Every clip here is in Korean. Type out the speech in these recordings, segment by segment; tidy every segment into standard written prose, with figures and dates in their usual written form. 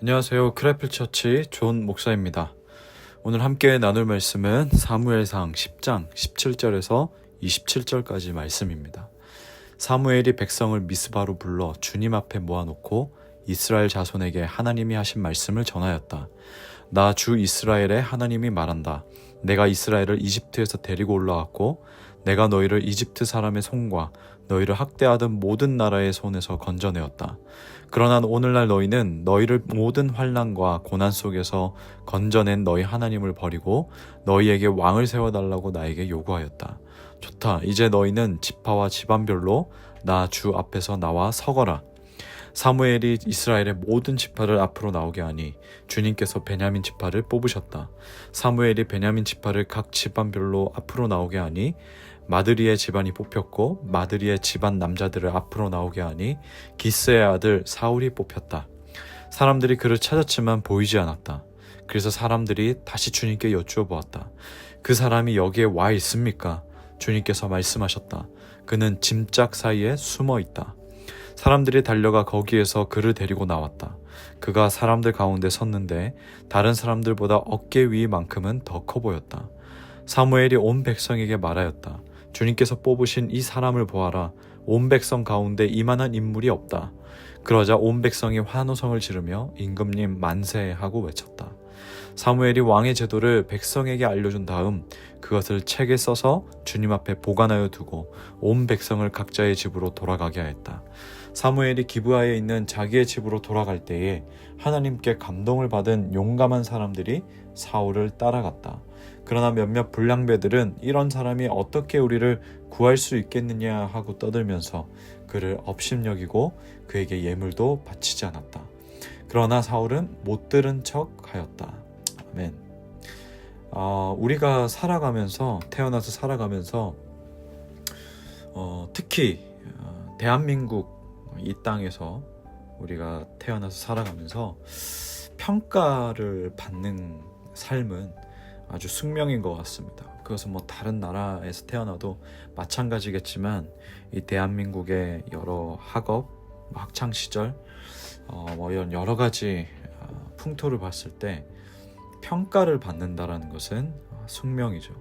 안녕하세요. 크래플처치 존 목사입니다. 오늘 함께 나눌 말씀은 사무엘상 10장 17절에서 27절까지 말씀입니다. 사무엘이 백성을 미스바로 불러 주님 앞에 모아놓고 이스라엘 자손에게 하나님이 하신 말씀을 전하였다. 나 주 이스라엘의 하나님이 말한다. 내가 이스라엘을 이집트에서 데리고 올라왔고 내가 너희를 이집트 사람의 손과 너희를 학대하던 모든 나라의 손에서 건져내었다. 그러나 오늘날 너희는 너희를 모든 환난과 고난 속에서 건져낸 너희 하나님을 버리고 너희에게 왕을 세워달라고 나에게 요구하였다. 좋다. 이제 너희는 지파와 집안별로 나 주 앞에서 나와 서거라. 사무엘이 이스라엘의 모든 지파를 앞으로 나오게 하니 주님께서 베냐민 지파를 뽑으셨다. 사무엘이 베냐민 지파를 각 집안별로 앞으로 나오게 하니 마드리의 집안이 뽑혔고 마드리의 집안 남자들을 앞으로 나오게 하니 기스의 아들 사울이 뽑혔다. 사람들이 그를 찾았지만 보이지 않았다. 그래서 사람들이 다시 주님께 여쭈어 보았다. 그 사람이 여기에 와 있습니까? 주님께서 말씀하셨다. 그는 짐짝 사이에 숨어 있다. 사람들이 달려가 거기에서 그를 데리고 나왔다. 그가 사람들 가운데 섰는데 다른 사람들보다 어깨 위만큼은 더 커 보였다. 사무엘이 온 백성에게 말하였다. 주님께서 뽑으신 이 사람을 보아라. 온 백성 가운데 이만한 인물이 없다. 그러자 온 백성이 환호성을 지르며 임금님 만세 하고 외쳤다. 사무엘이 왕의 제도를 백성에게 알려준 다음 그것을 책에 써서 주님 앞에 보관하여 두고 온 백성을 각자의 집으로 돌아가게 하였다. 사무엘이 기브아에 있는 자기의 집으로 돌아갈 때에 하나님께 감동을 받은 용감한 사람들이 사울을 따라갔다. 그러나 몇몇 불량배들은 이런 사람이 어떻게 우리를 구할 수 있겠느냐 하고 떠들면서 그를 업심여기고 그에게 예물도 바치지 않았다. 그러나 사울은 못 들은 척 하였다. 아멘. 우리가 태어나서 살아가면서 특히 대한민국 이 땅에서 우리가 태어나서 살아가면서 평가를 받는 삶은 아주 숙명인 것 같습니다. 그것은 다른 나라에서 태어나도 마찬가지겠지만 이 대한민국의 여러 학업, 학창 시절 이런 여러 가지 풍토를 봤을 때 평가를 받는다라는 것은 숙명이죠.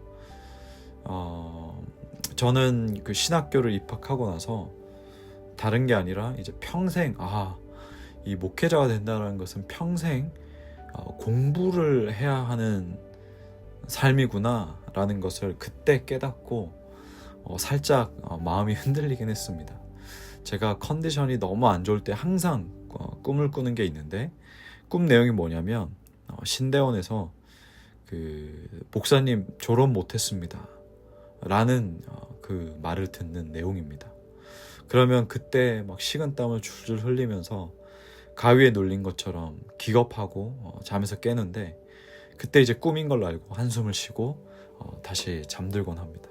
저는 그 신학교를 입학하고 나서 다른 게 아니라 이제 평생 이 목회자가 된다는 것은 평생 공부를 해야 하는 삶이구나 라는 것을 그때 깨닫고 살짝 마음이 흔들리긴 했습니다. 제가 컨디션이 너무 안 좋을 때 항상 꿈을 꾸는 게 있는데 꿈 내용이 뭐냐면 신대원에서 그 목사님 졸업 못했습니다 라는 그 말을 듣는 내용입니다. 그러면 그때 막 식은땀을 줄줄 흘리면서 가위에 눌린 것처럼 기겁하고 잠에서 깨는데 그때 이제 꿈인 걸로 알고 한숨을 쉬고 다시 잠들곤 합니다.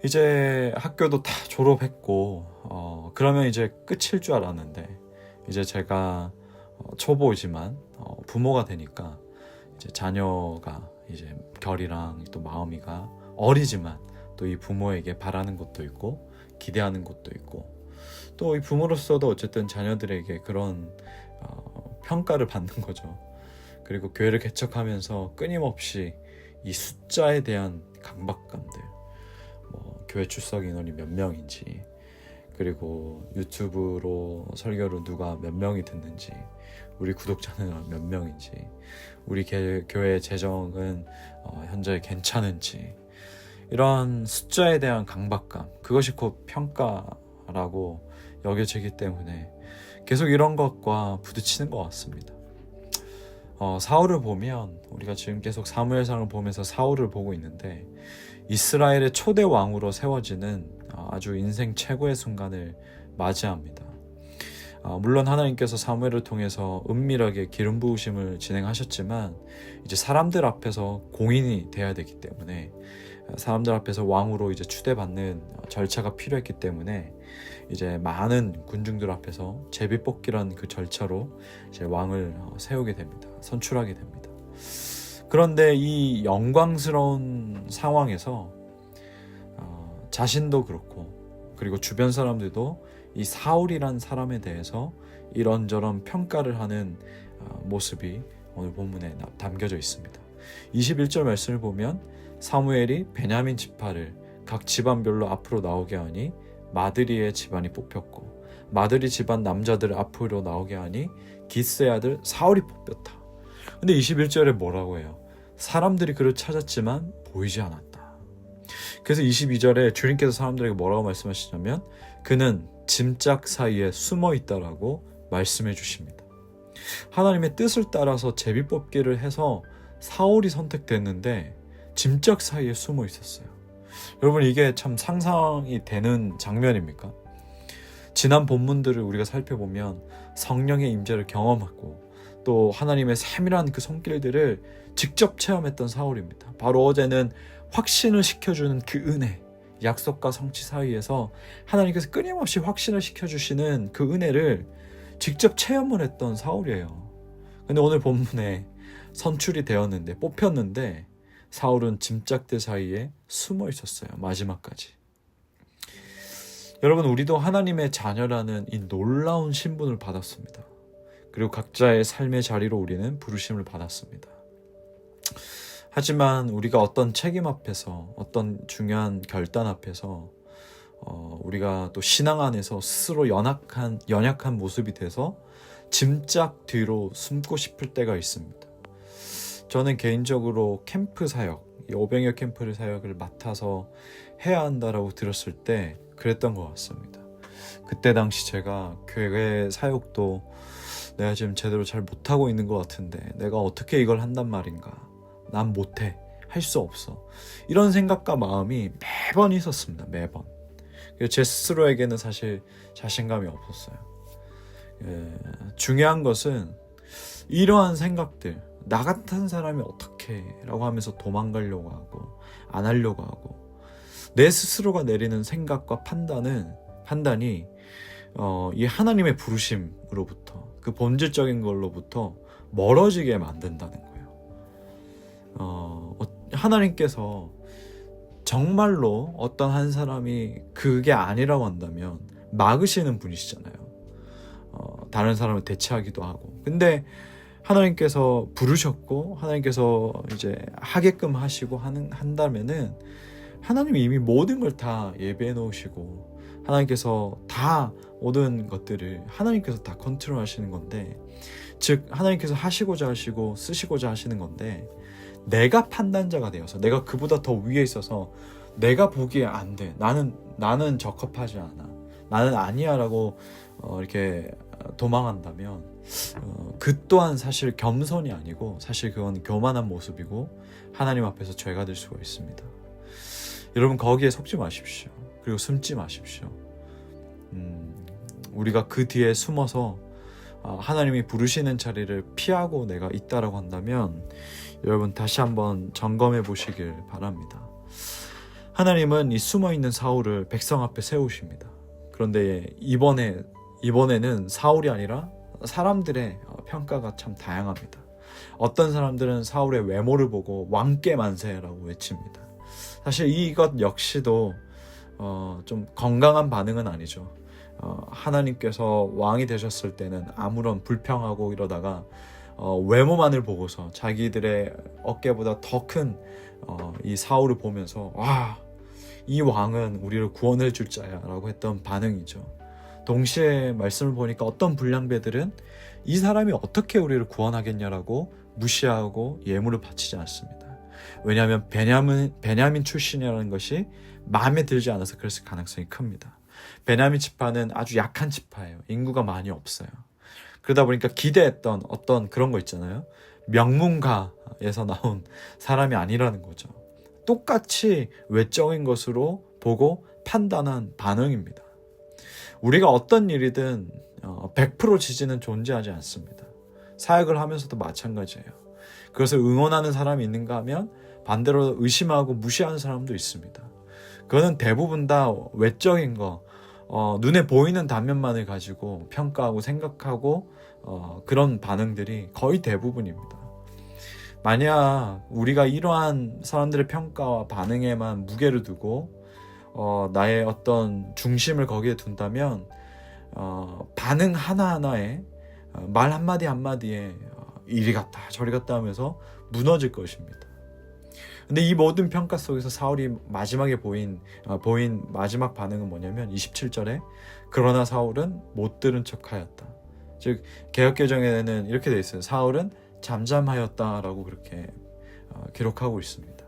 이제 학교도 다 졸업했고 그러면 이제 끝일 줄 알았는데 이제 제가 초보이지만 부모가 되니까 이제 자녀가 이제 결이랑 또 마음이가 어리지만 또 이 부모에게 바라는 것도 있고 기대하는 것도 있고 또 이 부모로서도 어쨌든 자녀들에게 그런 평가를 받는 거죠. 그리고 교회를 개척하면서 끊임없이 이 숫자에 대한 강박감들, 교회 출석 인원이 몇 명인지, 그리고 유튜브로 설교를 누가 몇 명이 듣는지, 우리 구독자는 몇 명인지, 우리 교회 재정은 현재 괜찮은지, 이런 숫자에 대한 강박감, 그것이 곧 평가라고 여겨지기 때문에 계속 이런 것과 부딪히는 것 같습니다. 사울을 보면 우리가 지금 계속 사무엘상을 보면서 사울을 보고 있는데 이스라엘의 초대 왕으로 세워지는 아주 인생 최고의 순간을 맞이합니다. 물론 하나님께서 사무엘을 통해서 은밀하게 기름 부으심을 진행하셨지만 이제 사람들 앞에서 공인이 돼야 되기 때문에 사람들 앞에서 왕으로 이제 추대받는 절차가 필요했기 때문에 이제 많은 군중들 앞에서 제비뽑기라는 그 절차로 이제 왕을 세우게 됩니다. 선출하게 됩니다. 그런데 이 영광스러운 상황에서 자신도 그렇고 그리고 주변 사람들도 이 사울이란 사람에 대해서 이런저런 평가를 하는 모습이 오늘 본문에 담겨져 있습니다. 21절 말씀을 보면 사무엘이 베냐민 지파를 각 집안별로 앞으로 나오게 하니 마드리의 집안이 뽑혔고 마드리 집안 남자들을 앞으로 나오게 하니 기스의 아들 사울이 뽑혔다. 근데 21절에 뭐라고 해요? 사람들이 그를 찾았지만 보이지 않았다. 그래서 22절에 주님께서 사람들에게 뭐라고 말씀하시냐면 그는 짐짝 사이에 숨어 있다라고 말씀해 주십니다. 하나님의 뜻을 따라서 제비뽑기를 해서 사울이 선택됐는데 짐짝 사이에 숨어 있었어요. 여러분, 이게 참 상상이 되는 장면입니까? 지난 본문들을 우리가 살펴보면 성령의 임재를 경험하고 또 하나님의 세밀한 그 손길들을 직접 체험했던 사울입니다. 바로 어제는 확신을 시켜주는 그 은혜, 약속과 성취 사이에서 하나님께서 끊임없이 확신을 시켜주시는 그 은혜를 직접 체험을 했던 사울이에요. 근데 오늘 본문에 선출이 되었는데, 뽑혔는데 사울은 짐짝들 사이에 숨어 있었어요. 마지막까지. 여러분, 우리도 하나님의 자녀라는 이 놀라운 신분을 받았습니다. 그리고 각자의 삶의 자리로 우리는 부르심을 받았습니다. 하지만 우리가 어떤 책임 앞에서, 어떤 중요한 결단 앞에서 우리가 또 신앙 안에서 스스로 연약한 모습이 돼서 짐짝 뒤로 숨고 싶을 때가 있습니다. 저는 개인적으로 캠프 사역, 500여 캠프 사역을 맡아서 해야 한다라고 들었을 때 그랬던 것 같습니다. 그때 당시 제가 교회 사역도 내가 지금 제대로 잘 못하고 있는 것 같은데 내가 어떻게 이걸 한단 말인가, 난 못해, 할 수 없어, 이런 생각과 마음이 매번 있었습니다. 매번. 제 스스로에게는 사실 자신감이 없었어요. 중요한 것은 이러한 생각들, 나 같은 사람이 어떻게 라고 하면서 도망가려고 하고 안 하려고 하고 내 스스로가 내리는 생각과 판단이 이 하나님의 부르심으로부터, 그 본질적인 걸로부터 멀어지게 만든다는 거예요. 하나님께서 정말로 어떤 한 사람이 그게 아니라고 한다면 막으시는 분이시잖아요. 다른 사람을 대체하기도 하고. 근데 하나님께서 부르셨고 하나님께서 이제 하게끔 하시고 한다면은 하나님이 이미 모든 걸 다 예배해 놓으시고 하나님께서 다 모든 것들을 하나님께서 다 컨트롤 하시는 건데, 즉 하나님께서 하시고자 하시고 쓰시고자 하시는 건데, 내가 판단자가 되어서 내가 그보다 더 위에 있어서 내가 보기에 안 돼, 나는 적합하지 않아, 나는 아니야 라고 이렇게 도망한다면 그 또한 사실 겸손이 아니고 사실 그건 교만한 모습이고 하나님 앞에서 죄가 될 수가 있습니다. 여러분, 거기에 속지 마십시오. 그리고 숨지 마십시오. 우리가 그 뒤에 숨어서 하나님이 부르시는 자리를 피하고 내가 있다라고 한다면 여러분 다시 한번 점검해 보시길 바랍니다. 하나님은 이 숨어있는 사울을 백성 앞에 세우십니다. 그런데 이번에는 사울이 아니라 사람들의 평가가 참 다양합니다. 어떤 사람들은 사울의 외모를 보고 왕께 만세라고 외칩니다. 사실 이것 역시도 좀 건강한 반응은 아니죠. 하나님께서 왕이 되셨을 때는 아무런 불평하고 이러다가 외모만을 보고서 자기들의 어깨보다 더 큰 이 사울을 보면서 와, 이 왕은 우리를 구원해 줄 자야 라고 했던 반응이죠. 동시에 말씀을 보니까 어떤 불량배들은 이 사람이 어떻게 우리를 구원하겠냐라고 무시하고 예물을 바치지 않습니다. 왜냐하면 베냐민 출신이라는 것이 마음에 들지 않아서 그랬을 가능성이 큽니다. 베냐민 지파는 아주 약한 지파예요. 인구가 많이 없어요. 그러다 보니까 기대했던 어떤 그런 거 있잖아요. 명문가에서 나온 사람이 아니라는 거죠. 똑같이 외적인 것으로 보고 판단한 반응입니다. 우리가 어떤 일이든 100% 지지는 존재하지 않습니다. 사역을 하면서도 마찬가지예요. 그것을 응원하는 사람이 있는가 하면 반대로 의심하고 무시하는 사람도 있습니다. 그거는 대부분 다 외적인 거, 눈에 보이는 단면만을 가지고 평가하고 생각하고 그런 반응들이 거의 대부분입니다. 만약 우리가 이러한 사람들의 평가와 반응에만 무게를 두고 나의 어떤 중심을 거기에 둔다면 반응 하나하나에 말 한마디 한마디에 이리 갔다 저리 갔다 하면서 무너질 것입니다. 근데 이 모든 평가 속에서 사울이 마지막에 보인 마지막 반응은 뭐냐면 27절에 그러나 사울은 못 들은 척하였다. 즉 개역개정에는 이렇게 돼 있어요. 사울은 잠잠하였다라고 그렇게 기록하고 있습니다.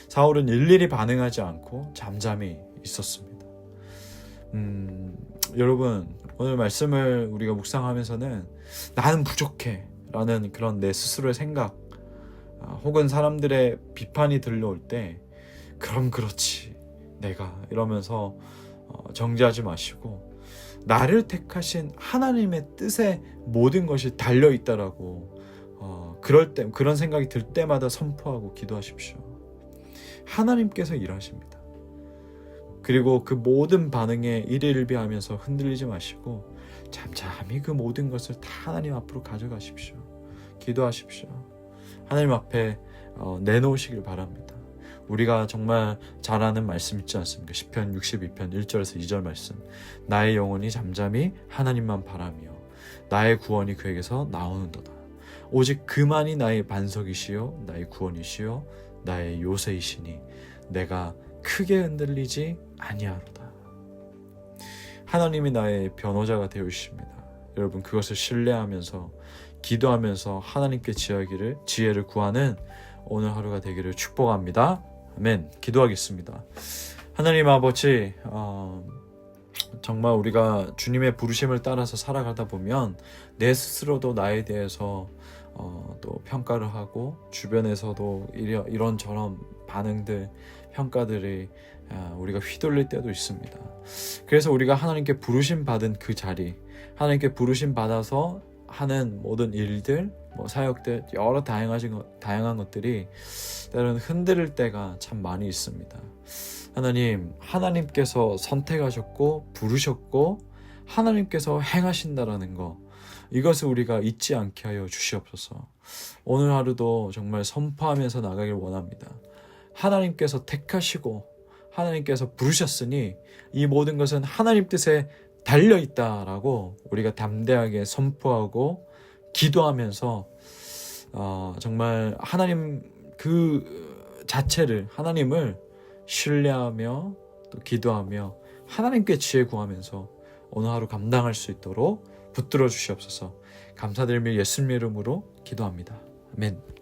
사울은 일일이 반응하지 않고 잠잠히 있었습니다. 여러분 오늘 말씀을 우리가 묵상하면서는 나는 부족해 라는 그런 내 스스로의 생각 혹은 사람들의 비판이 들려올 때 그럼 그렇지 내가 이러면서 정지하지 마시고 나를 택하신 하나님의 뜻에 모든 것이 달려있다라고 그런 생각이 들 때마다 선포하고 기도하십시오. 하나님께서 일하십니다. 그리고 그 모든 반응에 일일비하면서 흔들리지 마시고 잠잠히 그 모든 것을 다 하나님 앞으로 가져가십시오. 기도하십시오. 하나님 앞에 내놓으시길 바랍니다. 우리가 정말 잘 아는 말씀 있지 않습니까? 시편 62편 1절에서 2절 말씀. 나의 영혼이 잠잠히 하나님만 바라며 나의 구원이 그에게서 나오는도다. 오직 그만이 나의 반석이시요 나의 구원이시요 나의 요새이시니 내가 크게 흔들리지 아니하로다. 하나님이 나의 변호자가 되어주십니다. 여러분 그것을 신뢰하면서 기도하면서 하나님께 지혜를 구하는 오늘 하루가 되기를 축복합니다. 아멘. 기도하겠습니다. 하나님 아버지, 정말 우리가 주님의 부르심을 따라서 살아가다 보면 내 스스로도 나에 대해서 또 평가를 하고 주변에서도 이런저런 반응들, 평가들이 우리가 휘둘릴 때도 있습니다. 그래서 우리가 하나님께 부르심 받은 그 자리, 하나님께 부르심 받아서 하는 모든 일들, 사역들, 여러 다양한 것들이 때로는 흔들릴 때가 참 많이 있습니다. 하나님께서 선택하셨고 부르셨고 하나님께서 행하신다라는 거, 이것을 우리가 잊지 않게 하여 주시옵소서. 오늘 하루도 정말 선포하면서 나가길 원합니다. 하나님께서 택하시고 하나님께서 부르셨으니 이 모든 것은 하나님 뜻에 달려있다라고 우리가 담대하게 선포하고 기도하면서 정말 하나님 그 자체를, 하나님을 신뢰하며 또 기도하며 하나님께 지혜 구하면서 오늘 하루 감당할 수 있도록 붙들어 주시옵소서. 감사드리며 예수님 이름으로 기도합니다. 아멘.